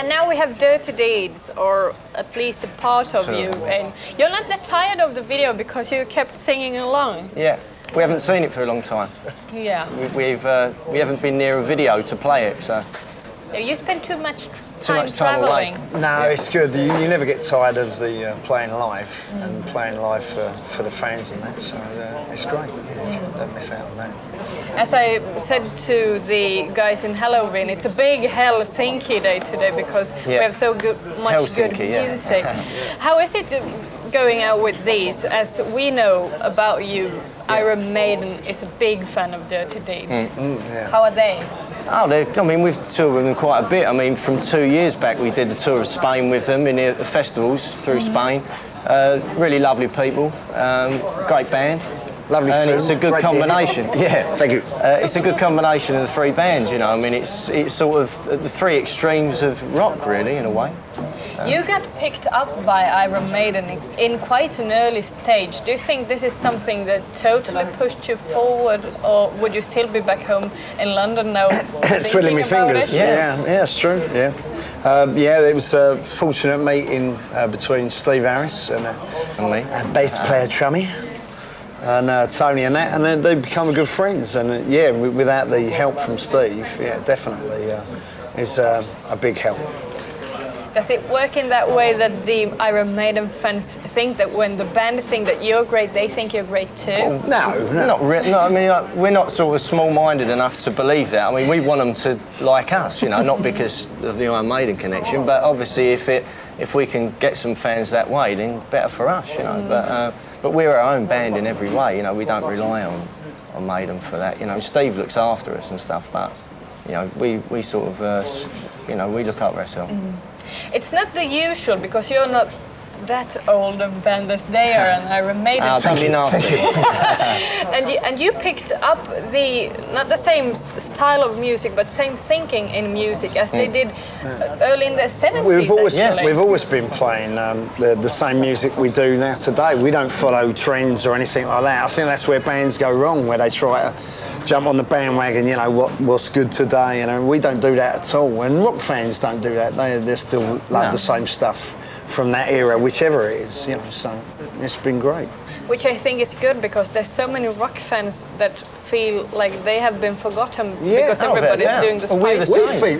And now we have Dirty Deeds, or at least a part of you. And you're not that tired of the video because you kept singing along. Yeah, we haven't seen it for a long time. Yeah. We haven't been near a video to play it, so. You spend too much time traveling. No, it's good. You never get tired of the playing live and playing live for the fans and that. So it's great. Don't miss out on that. As I said to the guys in Halloween, it's a big Helsinki day today because we have so much good music. How is it going out with these? As we know about you, Iron Maiden is a big fan of Dirty Deeds. How are they? Oh, I mean, we've toured with them quite a bit. I mean, from 2 years back, we did the tour of Spain with them in the festivals through Spain. Really lovely people, great band. Lovely and film. It's a good great combination. Yeah, thank you. It's a good combination of the three bands. You know, I mean, it's sort of the three extremes of rock, really, in a way. You got picked up by Iron Maiden in quite an early stage. Do you think this is something that totally pushed you forward, or would you still be back home in London now? Twiddling my fingers. Yeah, it's true. Yeah. It was a fortunate meeting between Steve Harris and me, bass player Trummy, and Tony and that, and then they become good friends. And without the help from Steve, definitely is a big help. Does it work in that way that the Iron Maiden fans think that when the band think that you're great, they think you're great too? No. Not really. No, I mean, we're not sort of small-minded enough to believe that. I mean, we want them to like us, you know, not because of the Iron Maiden connection, but obviously if we can get some fans that way, then better for us, you know. But we're our own band in every way, you know. We don't rely on Maiden for that. You know, Steve looks after us and stuff, but you know, we sort of, you know, we look after ourselves. It's not the usual, because you're not that old a band as they are, and Iron Maiden. Don't be nasty. and you picked up not the same style of music, but same thinking in music as they did early in the 70s. We've always been playing the same music we do now today. We don't follow trends or anything like that. I think that's where bands go wrong, where they try to jump on the bandwagon, you know, what's good today, you know. We don't do that at all, and rock fans don't do that. They still love the same stuff from that era, whichever it is, you know, so it's been great. Which I think is good, because there's so many rock fans that feel like they have been forgotten because everybody's doing the Spice.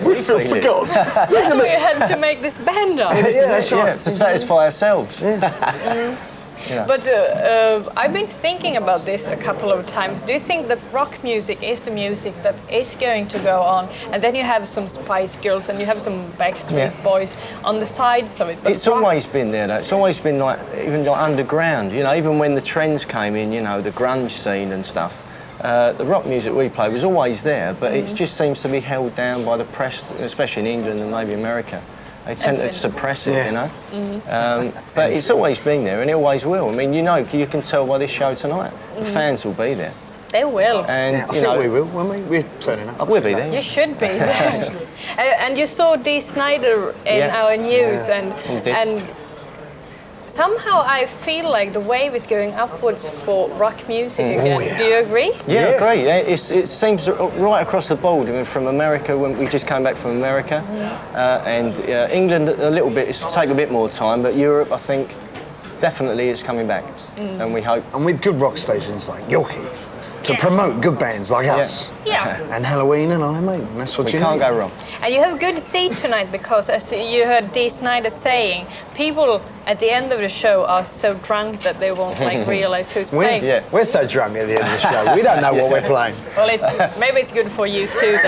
We feel forgotten. So we had to make this band up. That's right. To satisfy ourselves. Yeah. But I've been thinking about this a couple of times. Do you think that rock music is the music that is going to go on, and then you have some Spice Girls and you have some Backstreet Boys on the sides of it? But it's always been there, though. It's always been even underground. You know, even when the trends came in, you know, the grunge scene and stuff. The rock music we play was always there, but it just seems to be held down by the press, especially in England and maybe America. They tend to suppress it, you know. But it's always been there, and it always will. I mean, you know, you can tell by this show tonight. The fans will be there. They will. And I think we will, won't we? We're turning up. We'll be there. You should be there. And you saw Dee Snider in our news, and somehow I feel like the wave is going upwards for rock music again. Do you agree? Yeah, I agree. It seems right across the board. I mean, from America, when we just came back from America, and England a little bit. It's take a bit more time, but Europe, I think, definitely is coming back, and we hope. And with good rock stations like Jyrki, to promote good bands like us. Yeah. And Halloween and Iron Maiden. That's what we can't go wrong. And you have a good seat tonight, because as you heard Dee Snider saying, people at the end of the show are so drunk that they won't realize who's playing. We're so drunk at the end of the show. We don't know what we're playing. Well, maybe it's good for you too,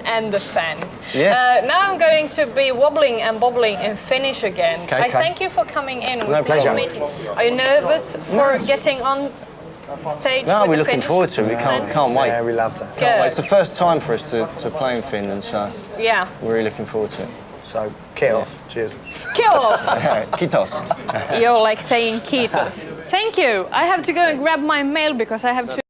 and the fans. Now I'm going to be wobbling and bobbling in Finnish again. I thank you for coming in. No pleasure. Are you nervous for getting on stage? No, we're looking forward to it. We can't wait. Yeah, we love that. It's the first time for us to play in Finland, so we're really looking forward to it. So, kick off. Cheers. Kick off. Kiitos. You're like saying kiitos. Thank you. I have to go and grab my mail because I have to